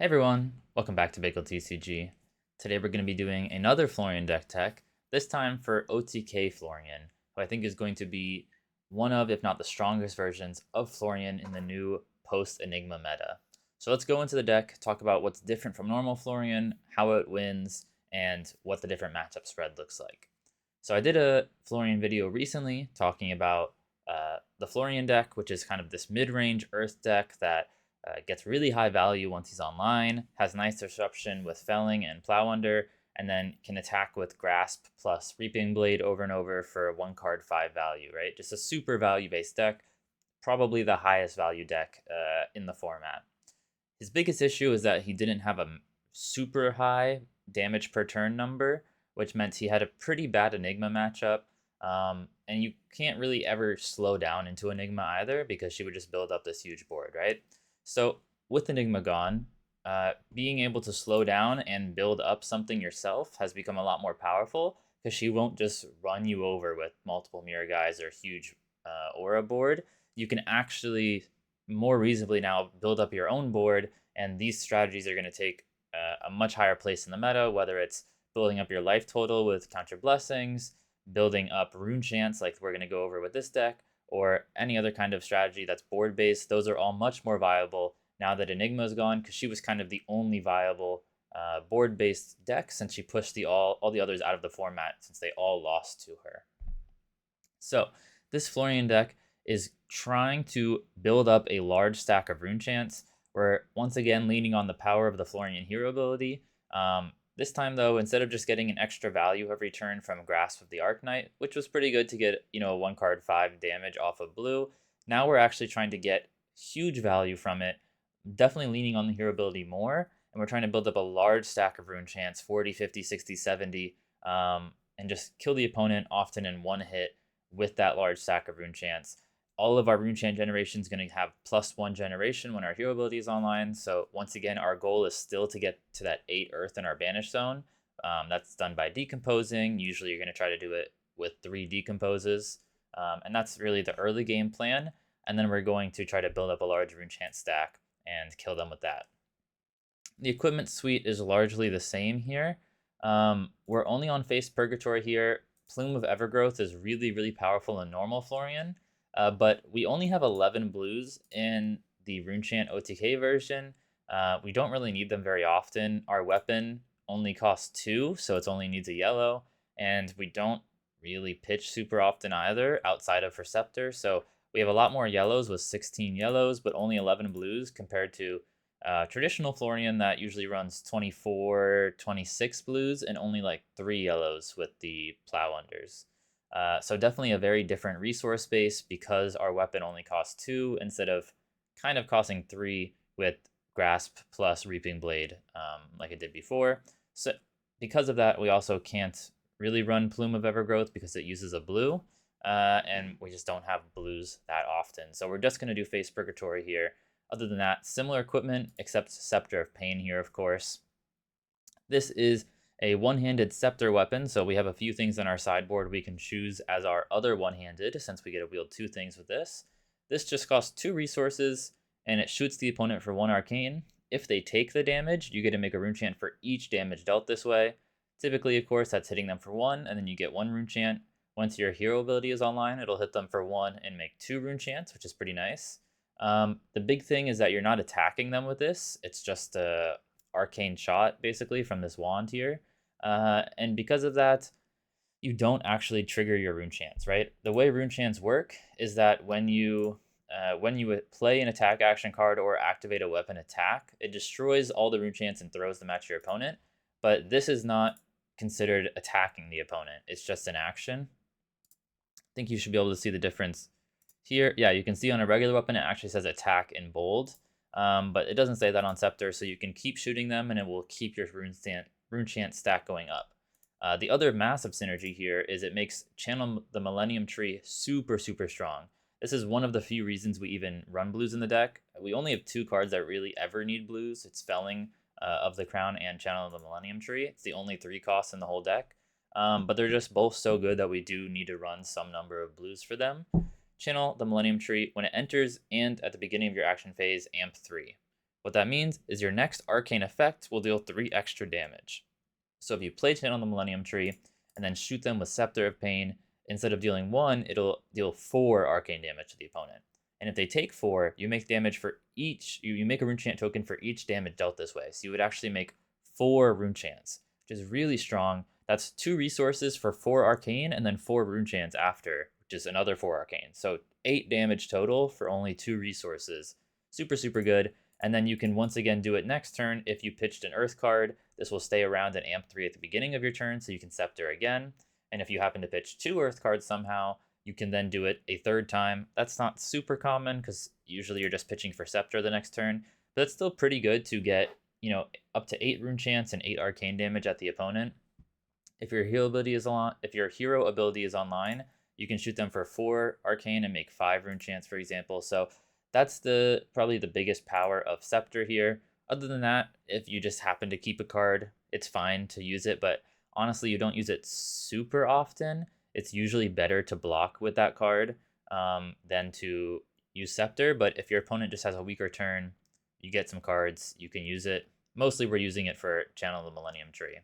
Hey everyone, welcome back to Bagel TCG. Today we're going to be doing another Florian deck tech, this time for OTK Florian, who I think is going to be one of, if not the strongest versions of Florian in the new post-Enigma meta. So let's go into the deck, talk about what's different from normal Florian, how it wins, and what the different matchup spread looks like. So I did a Florian video recently talking about the Florian deck, which is kind of this mid-range Earth deck that gets really high value once he's online, has nice disruption with Felling and Plow Under, and then can attack with Grasp plus Reaping Blade over and over for 1 card 5 value, right? Just a super value based deck, probably the highest value deck in the format. His biggest issue is that he didn't have a super high damage per turn number, which meant he had a pretty bad Enigma matchup. And you can't really ever slow down into Enigma either because she would just build up this huge board, right? So with Enigma gone, being able to slow down and build up something yourself has become a lot more powerful because she won't just run you over with multiple mirror guys or huge aura board. You can actually more reasonably now build up your own board, and these strategies are going to take a much higher place in the meta, whether it's building up your life total with counter blessings, building up rune chance like we're going to go over with this deck, or any other kind of strategy that's board based. Those are all much more viable now that Enigma is gone, because she was kind of the only viable board based deck since she pushed all the others out of the format since they all lost to her. So this Florian deck is trying to build up a large stack of rune chants. We're once again leaning on the power of the Florian hero ability. This time though, instead of just getting an extra value every turn from Grasp of the Arknight, which was pretty good to get, a 1 card 5 damage off of blue, now we're actually trying to get huge value from it, definitely leaning on the hero ability more, and we're trying to build up a large stack of rune chants, 40, 50, 60, 70, and just kill the opponent often in one hit with that large stack of rune chants. All of our rune chant generation is going to have +1 generation when our hero ability is online. So once again, our goal is still to get to that 8 earth in our banish zone. That's done by decomposing. Usually you're going to try to do it with 3 decomposes. And that's really the early game plan. And then we're going to try to build up a large rune chant stack and kill them with that. The equipment suite is largely the same here. We're only on Face Purgatory here. Plume of Evergrowth is really, really powerful in normal Florian, but we only have 11 blues in the Runechant OTK version. We don't really need them very often. Our weapon only costs 2, so it only needs a yellow, and we don't really pitch super often either outside of Receptor, so we have a lot more yellows with 16 yellows, but only 11 blues compared to traditional Florian that usually runs 24, 26 blues and only like 3 yellows with the plow unders. So definitely a very different resource base because our weapon only costs 2 instead of kind of costing 3 with Grasp plus Reaping Blade like it did before. So because of that, we also can't really run Plume of Evergrowth because it uses a blue, and we just don't have blues that often. So we're just going to do Face Purgatory here. Other than that, similar equipment, except Scepter of Pain here, of course. This is a one-handed scepter weapon, so we have a few things on our sideboard we can choose as our other one-handed, since we get to wield 2 things with this. This just costs 2 resources, and it shoots the opponent for 1 arcane. If they take the damage, you get to make a rune chant for each damage dealt this way. Typically, of course, that's hitting them for 1, and then you get 1 rune chant. Once your hero ability is online, it'll hit them for 1 and make 2 rune chants, which is pretty nice. The big thing is that you're not attacking them with this. It's just a arcane shot, basically, from this wand here. And because of that, you don't actually trigger your rune chants, right? The way rune chants work is that when you play an attack action card or activate a weapon attack, it destroys all the rune chants and throws them at your opponent. But this is not considered attacking the opponent. It's just an action. I think you should be able to see the difference here. Yeah, you can see on a regular weapon, it actually says attack in bold, but it doesn't say that on Scepter, so you can keep shooting them and it will keep your rune chant stack going up. The other massive synergy here is it makes Channel the Millennium Tree super, super strong. This is one of the few reasons we even run blues in the deck. We only have 2 cards that really ever need blues. It's Felling of the Crown and Channel of the Millennium Tree. It's the only 3 costs in the whole deck. But they're just both so good that we do need to run some number of blues for them. Channel the Millennium Tree when it enters and at the beginning of your action phase, amp 3. What that means is your next arcane effect will deal 3 extra damage. So if you place it on the Millennium Tree and then shoot them with Scepter of Pain, instead of dealing 1, it'll deal 4 arcane damage to the opponent. And if they take 4, you make damage for each, you make a rune chant token for each damage dealt this way. So you would actually make 4 rune chants, which is really strong. That's 2 resources for 4 arcane and then 4 rune chants after, which is another 4 arcane. So 8 damage total for only 2 resources. Super, super good. And then you can once again do it next turn if you pitched an Earth card. This will stay around in Amp 3 at the beginning of your turn, so you can Scepter again. And if you happen to pitch 2 Earth cards somehow, you can then do it a third time. That's not super common because usually you're just pitching for Scepter the next turn, but it's still pretty good to get, up to 8 rune chants and 8 arcane damage at the opponent. If your hero ability is online, you can shoot them for 4 arcane and make 5 rune chants, for example. So that's probably the biggest power of Scepter here. Other than that, if you just happen to keep a card, it's fine to use it, but honestly, you don't use it super often. It's usually better to block with that card than to use Scepter, but if your opponent just has a weaker turn, you get some cards, you can use it. Mostly we're using it for Channel the Millennium Tree.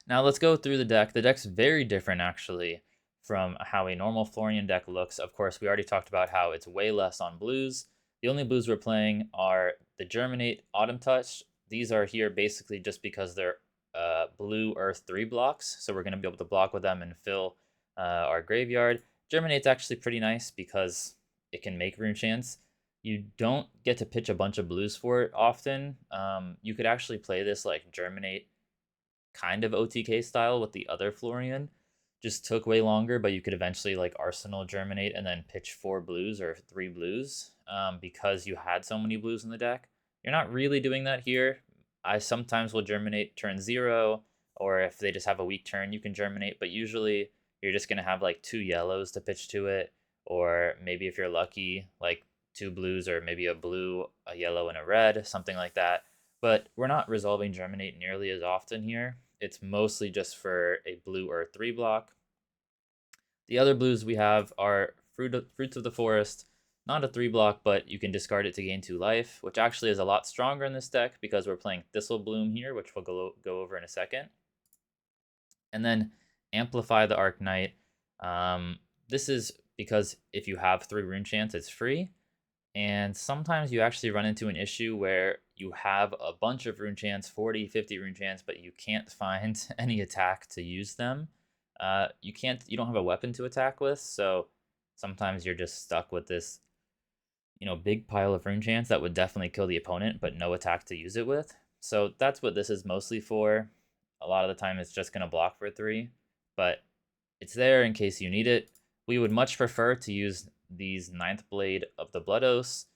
Now let's go through the deck. The deck's very different actually from how a normal Florian deck looks. Of course, we already talked about how it's way less on blues. The only blues we're playing are the Germinate, Autumn Touch. These are here basically just because they're blue Earth 3 blocks, so we're going to be able to block with them and fill our graveyard. Germinate's actually pretty nice because it can make rune chants. You don't get to pitch a bunch of blues for it often. You could actually play this like Germinate kind of OTK style with the other Florian. Just took way longer, but you could eventually like Arsenal Germinate and then pitch 4 blues or 3 blues because you had so many blues in the deck. You're not really doing that here. I sometimes will Germinate turn 0, or if they just have a weak turn, you can Germinate, but usually you're just going to have like 2 yellows to pitch to it, or maybe if you're lucky, like 2 blues, or maybe a blue, a yellow, and a red, something like that. But we're not resolving Germinate nearly as often here. It's mostly just for a blue or 3 block. The other blues we have are Fruits of the Forest, not a 3 block, but you can discard it to gain 2 life, which actually is a lot stronger in this deck because we're playing Thistle Bloom here, which we'll go over in a second. And then Amplify the Arknight. This is because if you have 3 rune chants, it's free. And sometimes you actually run into an issue where you have a bunch of rune chants, 40, 50 rune chants, but you can't find any attack to use them. You don't have a weapon to attack with, so sometimes you're just stuck with this, big pile of rune chants that would definitely kill the opponent, but no attack to use it with. So that's what this is mostly for. A lot of the time it's just going to block for 3, but it's there in case you need it. We would much prefer to use these Ninth Blade of the Blood Oaths.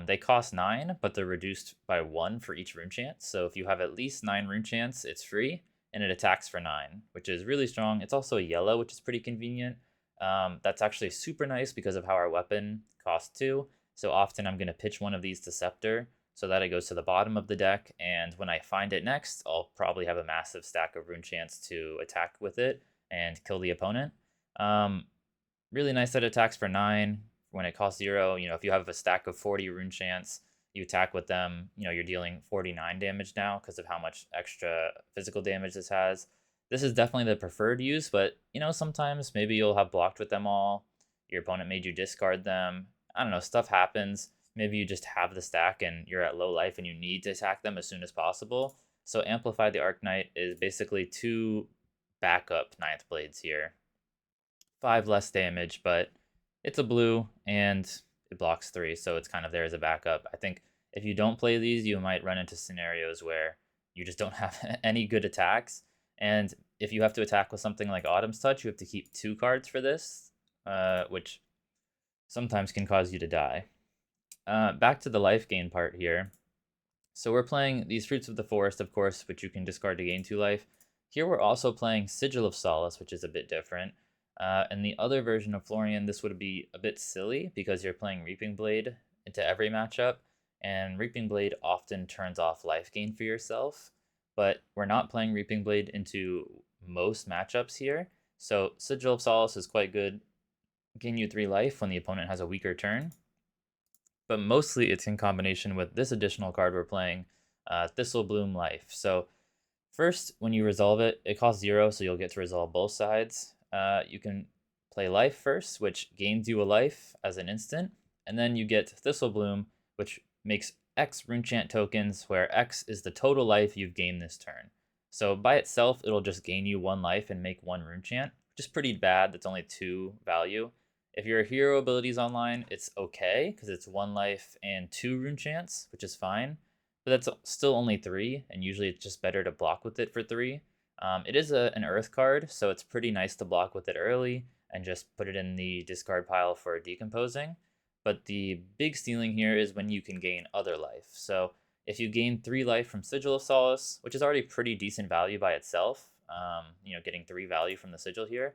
They cost 9, but they're reduced by 1 for each rune chant. So if you have at least 9 rune chants, it's free, and it attacks for 9, which is really strong. It's also a yellow, which is pretty convenient. That's actually super nice because of how our weapon costs 2. So often I'm going to pitch one of these to Scepter so that it goes to the bottom of the deck, and when I find it next, I'll probably have a massive stack of rune chants to attack with it and kill the opponent. Really nice that it attacks for 9 when it costs 0. If you have a stack of 40 rune chants, you attack with them, you're dealing 49 damage now because of how much extra physical damage this has. This is definitely the preferred use, but, sometimes maybe you'll have blocked with them all. Your opponent made you discard them. I don't know, stuff happens. Maybe you just have the stack and you're at low life and you need to attack them as soon as possible. So Amplify the Arknight is basically 2 backup Ninth Blades here. 5 less damage, but it's a blue and it blocks 3, so it's kind of there as a backup. I think if you don't play these, you might run into scenarios where you just don't have any good attacks. And if you have to attack with something like Autumn's Touch, you have to keep 2 cards for this, which sometimes can cause you to die. Back to the life gain part here. So we're playing these Fruits of the Forest, of course, which you can discard to gain 2 life. Here we're also playing Sigil of Solace, which is a bit different. And the other version of Florian, this would be a bit silly because you're playing Reaping Blade into every matchup, and Reaping Blade often turns off life gain for yourself, but we're not playing Reaping Blade into most matchups here. So Sigil of Solace is quite good. Gain you 3 life when the opponent has a weaker turn. but mostly it's in combination with this additional card we're playing, Thistlebloom Life. So first, when you resolve it, it costs 0, so you'll get to resolve both sides. You can play Life first, which gains you a life as an instant, and then you get Thistlebloom, which makes X runechant tokens, where X is the total life you've gained this turn. So by itself, it'll just gain you 1 life and make 1 runechant, which is pretty bad. That's only 2 value. If your hero abilities online, it's okay, because it's 1 life and 2 runechants, which is fine. But that's still only 3, and usually it's just better to block with it for 3. It is an Earth card, so it's pretty nice to block with it early and just put it in the discard pile for decomposing. But the big stealing here is when you can gain other life. So if you gain 3 life from Sigil of Solace, which is already pretty decent value by itself, getting 3 value from the Sigil here,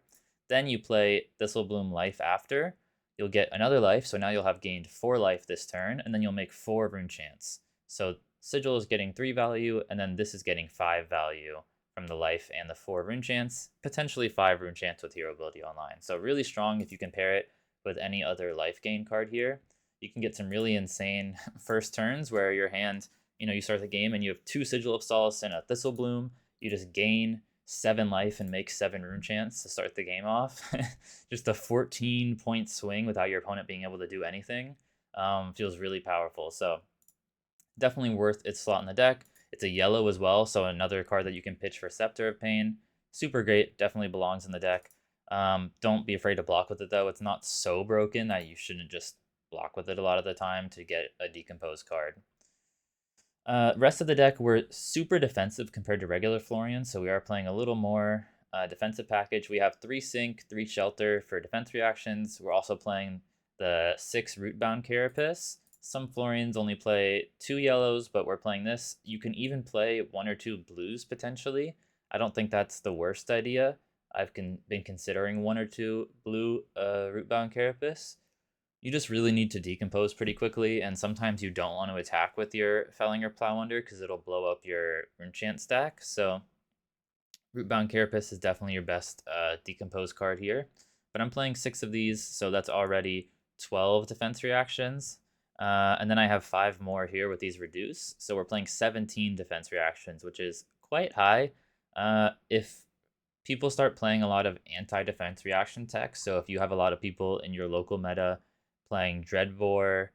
then you play Thistlebloom Life after. You'll get another life, so now you'll have gained 4 life this turn, and then you'll make 4 runechants. So Sigil is getting 3 value, and then this is getting 5 value from the life and the 4 runechants, potentially 5 runechants with hero ability online. So really strong if you compare it with any other life gain card here. You can get some really insane first turns where your hand, you start the game and you have 2 Sigil of Solace and a Thistlebloom. You just gain 7 life and make 7 runechants to start the game off. Just a 14-point swing without your opponent being able to do anything. Feels really powerful. So definitely worth its slot in the deck. It's a yellow as well, so another card that you can pitch for Scepter of Pain. Super great, definitely belongs in the deck. Don't be afraid to block with it though. It's not so broken that you shouldn't just block with it a lot of the time to get a decomposed card. Rest of the deck, we're super defensive compared to regular Florian, so we are playing a little more defensive package. We have 3 Sync, 3 Shelter for defense reactions. We're also playing the 6 Rootbound Carapace. Some Florians only play 2 yellows, but we're playing this. You can even play 1 or 2 blues potentially. I don't think that's the worst idea. I've been considering 1 or 2 blue Rootbound Carapace. You just really need to decompose pretty quickly, and sometimes you don't want to attack with your Fellinger Plowunder because it'll blow up your Runechant stack. So Rootbound Carapace is definitely your best decompose card here. But I'm playing 6 of these, so that's already 12 defense reactions. And then I have 5 more here with these reduce. So we're playing 17 defense reactions, which is quite high. If people start playing a lot of anti-defense reaction tech, so if you have a lot of people in your local meta playing Dreadvore,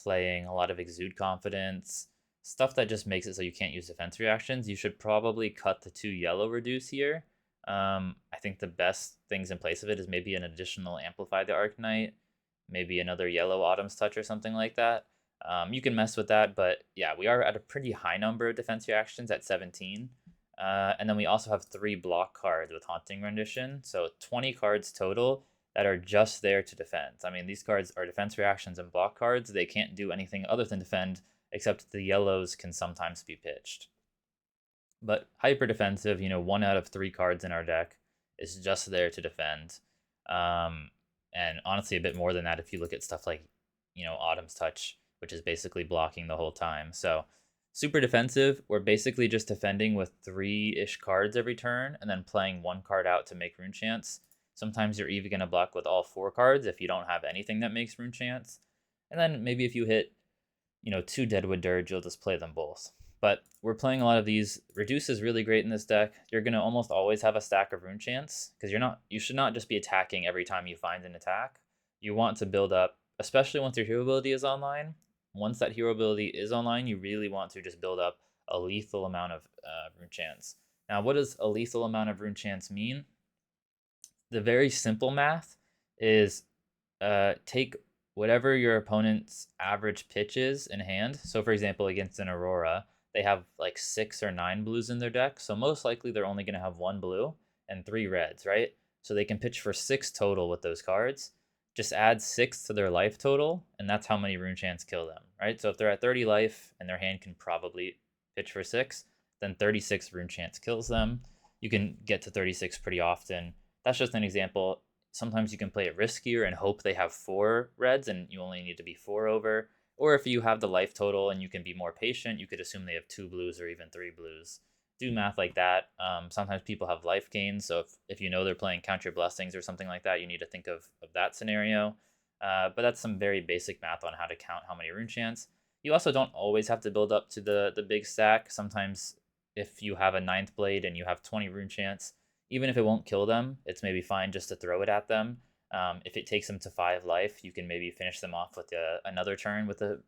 playing a lot of Exude Confidence, stuff that just makes it so you can't use defense reactions, you should probably cut the 2 yellow reduce here. I think the best things in place of it is maybe an additional Amplify the Arcanite, maybe another yellow Autumn's Touch or something like that. You can mess with that, but yeah, we are at a pretty high number of defense reactions at 17. And then we also have 3 block cards with Haunting Rendition, so 20 cards total that are just there to defend. I mean, these cards are defense reactions and block cards. They can't do anything other than defend, except the yellows can sometimes be pitched. But hyper defensive, 1 out of 3 cards in our deck is just there to defend. And honestly, a bit more than that if you look at stuff like, Autumn's Touch, which is basically blocking the whole time. So super defensive. We're basically just defending with 3-ish cards every turn and then playing 1 card out to make Runechants. Sometimes you're even going to block with all 4 cards if you don't have anything that makes Runechants. And then maybe if you hit, 2 Deadwood Dirge, you'll just play them both. But we're playing a lot of these. Reduce is really great in this deck. You're going to almost always have a stack of Runechants because you should not just be attacking every time you find an attack. You want to build up, especially once your hero ability is online. Once that hero ability is online, you really want to just build up a lethal amount of Runechants. Now, what does a lethal amount of Runechants mean? The very simple math is take whatever your opponent's average pitch is in hand. So for example, against an Aurora, they have like 6 or 9 blues in their deck. So most likely they're only going to have 1 blue and 3 reds, right? So they can pitch for 6 total with those cards. Just add 6 to their life total, and that's how many Runechants kill them, right? So if they're at 30 life and their hand can probably pitch for 6, then 36 Runechants kills them. You can get to 36 pretty often. That's just an example. Sometimes you can play it riskier and hope they have 4 reds and you only need to be 4 over. Or if you have the life total and you can be more patient, you could assume they have 2 blues or even 3 blues. Do math like that. Sometimes people have life gains, so if you know they're playing Count Your Blessings or something like that, you need to think of that scenario. But that's some very basic math on how to count how many rune chants. You also don't always have to build up to the big stack. Sometimes if you have a ninth blade and you have 20 rune chants, even if it won't kill them, it's maybe fine just to throw it at them. If it takes them to 5 life, you can maybe finish them off with another turn with a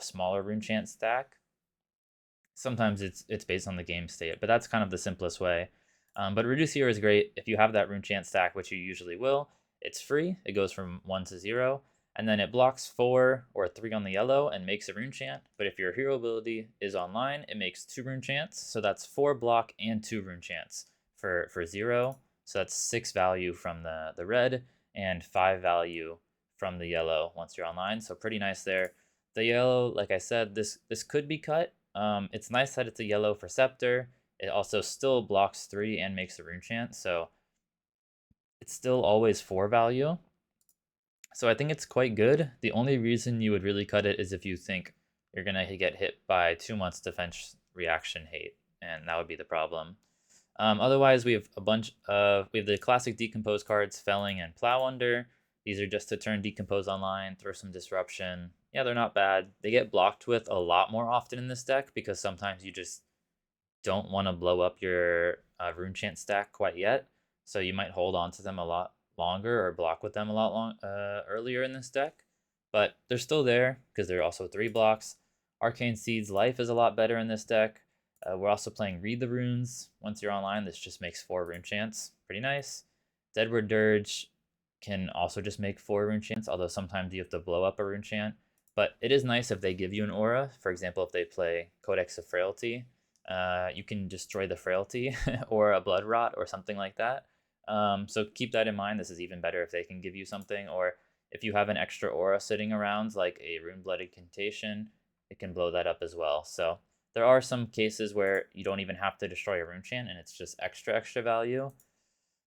smaller rune chant stack. Sometimes it's based on the game state, but that's kind of the simplest way. But reduce here is great if you have that rune chant stack, which you usually will. It's free. It goes from 1 to 0, and then it blocks 4 or 3 on the yellow and makes a rune chant. But if your hero ability is online, it makes 2 rune chants. So that's 4 block and 2 rune chants for 0. So that's 6 value from the red and 5 value from the yellow once you're online. So pretty nice there. The yellow, like I said, this could be cut. It's nice that it's a yellow for Scepter. It also still blocks 3 and makes a rune chant, so it's still always 4 value. So I think it's quite good. The only reason you would really cut it is if you think you're going to get hit by 2 months defense reaction hate, and that would be the problem. Otherwise, we have the classic Decompose cards, Felling and Plow Under. These are just to turn Decompose online, throw some disruption. Yeah, they're not bad. They get blocked with a lot more often in this deck because sometimes you just don't want to blow up your rune chant stack quite yet. So you might hold on to them a lot longer or block with them a lot earlier in this deck. But they're still there because they're also 3 blocks. Arcane Seed's life is a lot better in this deck. We're also playing Read the Runes. Once you're online, this just makes 4 rune chants. Pretty nice. Deadwood Dirge can also just make 4 rune chants, although sometimes you have to blow up a rune chant. But it is nice if they give you an aura. For example, if they play Codex of Frailty, you can destroy the Frailty or a Blood Rot or something like that. So keep that in mind. This is even better if they can give you something, or if you have an extra aura sitting around, like a Rune-Blood Incantation, it can blow that up as well. So there are some cases where you don't even have to destroy a rune chant and it's just extra value.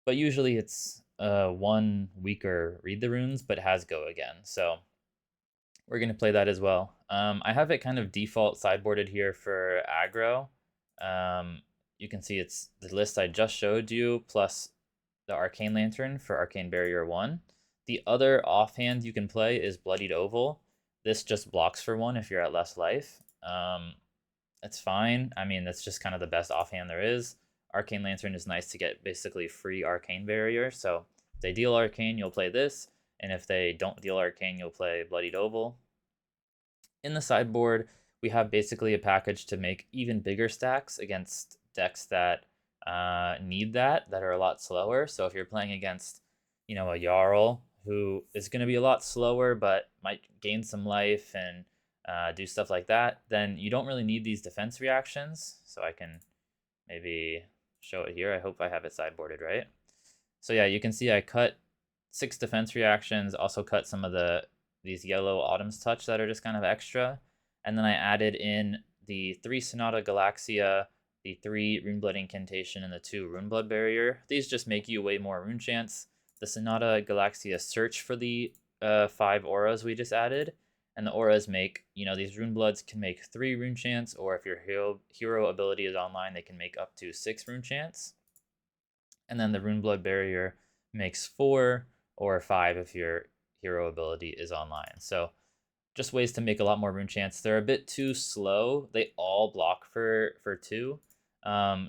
But usually it's one weaker Read the Runes, but has Go Again. So we're going to play that as well. I have it kind of default sideboarded here for aggro. You can see it's the list I just showed you, plus the Arcane Lantern for Arcane Barrier 1. The other offhand you can play is Bloodied Oval. This just blocks for 1 if you're at less life. It's fine. I mean, that's just kind of the best offhand there is. Arcane Lantern is nice to get basically free Arcane Barrier. So if they deal Arcane, you'll play this. And if they don't deal Arcane, you'll play Bloodied Oval. In the sideboard, we have basically a package to make even bigger stacks against decks that need that are a lot slower. So if you're playing against, a Jarl who is going to be a lot slower but might gain some life and do stuff like that, then you don't really need these defense reactions. So I can maybe show it here. I hope I have it sideboarded right. So yeah, you can see I cut 6 defense reactions, also cut some of these yellow Autumn's Touch that are just kind of extra. And then I added in the 3 Sonata Galaxia, the 3 Rune-Blood Incantation, and the 2 Rune-Blood Barrier. These just make you way more rune chants. The Sonata Galaxia search for the 5 auras we just added. And the auras make, these Rune Bloods can make 3 rune chants, or if your hero ability is online, they can make up to 6 rune chants. And then the Rune Blood Barrier makes 4 or 5 if your hero ability is online. So just ways to make a lot more rune chants. They're a bit too slow. They all block for 2.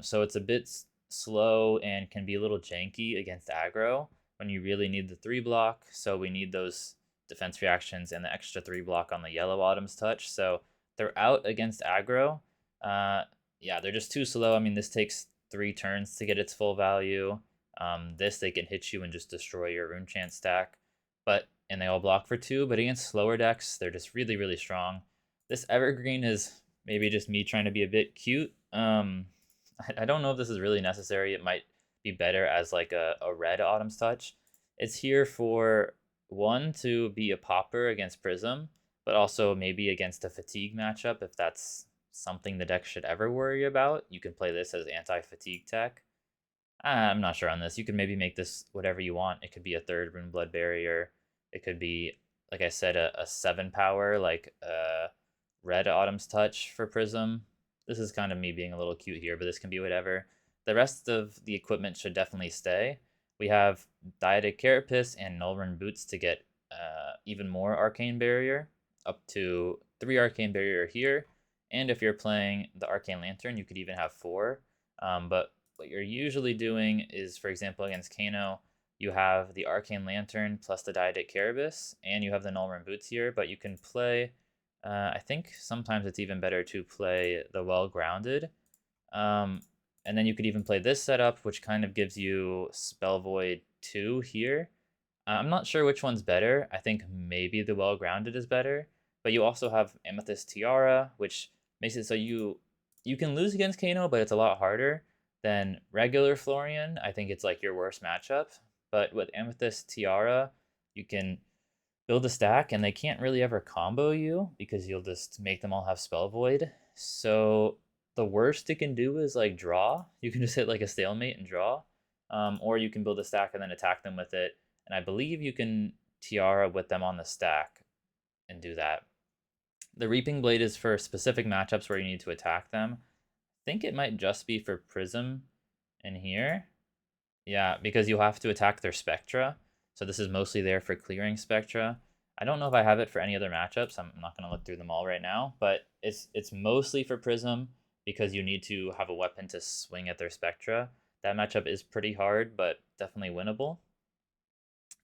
So it's a bit slow and can be a little janky against aggro when you really need the 3 block. So we need those defense reactions and the extra 3 block on the yellow Autumn's Touch. So they're out against aggro. Yeah, they're just too slow. I mean, this takes 3 turns to get its full value. This, they can hit you and just destroy your rune chant stack. And they all block for 2, but against slower decks, they're just really strong. This Evergreen is maybe just me trying to be a bit cute. I don't know if this is really necessary. It might be better as like a red Autumn's Touch. It's here for 1 to be a popper against Prism, but also maybe against a fatigue matchup if that's something the deck should ever worry about. You can play this as anti-fatigue tech. I'm not sure on this. You can maybe make this whatever you want. It could be a 3rd Rune Blood Barrier. It could be, like I said, a 7 power, like red Autumn's Touch for Prism. This is kind of me being a little cute here, but this can be whatever. The rest of the equipment should definitely stay. We have Dietic Carapace and Nullrun Boots to get even more Arcane Barrier, up to 3 Arcane Barrier here. And if you're playing the Arcane Lantern, you could even have 4. But what you're usually doing is, for example, against Kano, you have the Arcane Lantern plus the Diadec Carabus, and you have the Nullrun Boots here, but you can play, I think sometimes it's even better to play the Well Grounded. And then you could even play this setup, which kind of gives you Spell Void 2 here. I'm not sure which one's better. I think maybe the Well Grounded is better, but you also have Amethyst Tiara, which makes it so you can lose against Kano, but it's a lot harder than regular Florian. I think it's like your worst matchup. But with Amethyst Tiara, you can build a stack, and they can't really ever combo you because you'll just make them all have Spell Void. So the worst it can do is like draw. You can just hit like a stalemate and draw, or you can build a stack and then attack them with it. And I believe you can Tiara with them on the stack and do that. The Reaping Blade is for specific matchups where you need to attack them. I think it might just be for Prism in here. Yeah, because you'll have to attack their Spectra. So this is mostly there for clearing Spectra. I don't know if I have it for any other matchups. I'm not going to look through them all right now, but it's mostly for Prism because you need to have a weapon to swing at their Spectra. That matchup is pretty hard, but definitely winnable.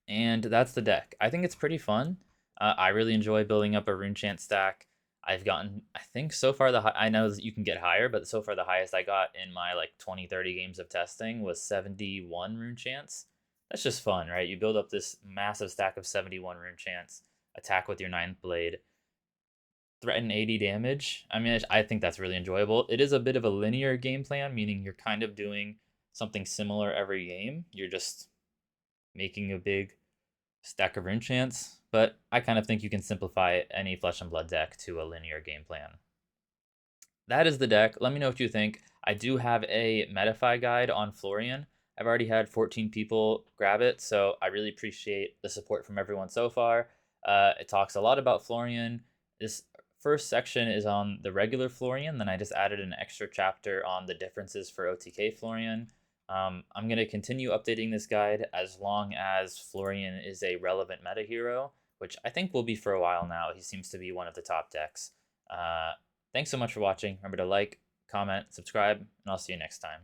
And that's the deck. I think it's pretty fun. I really enjoy building up a rune chant stack. I've gotten, I think so far I know that you can get higher, but so far the highest I got in my like 20, 30 games of testing was 71 rune chants. That's just fun, right? You build up this massive stack of 71 rune chants, attack with your 9th blade, threaten 80 damage. I mean, I think that's really enjoyable. It is a bit of a linear game plan, meaning you're kind of doing something similar every game. You're just making a big stack of rune chants, but I kind of think you can simplify any Flesh and Blood deck to a linear game plan. That is the deck. Let me know what you think. I do have a Metafy guide on Florian. I've already had 14 people grab it, so I really appreciate the support from everyone so far. It talks a lot about Florian. This first section is on the regular Florian, then I just added an extra chapter on the differences for OTK Florian. I'm going to continue updating this guide as long as Florian is a relevant meta hero, which I think will be for a while now. He seems to be one of the top decks. Thanks so much for watching. Remember to like, comment, subscribe, and I'll see you next time.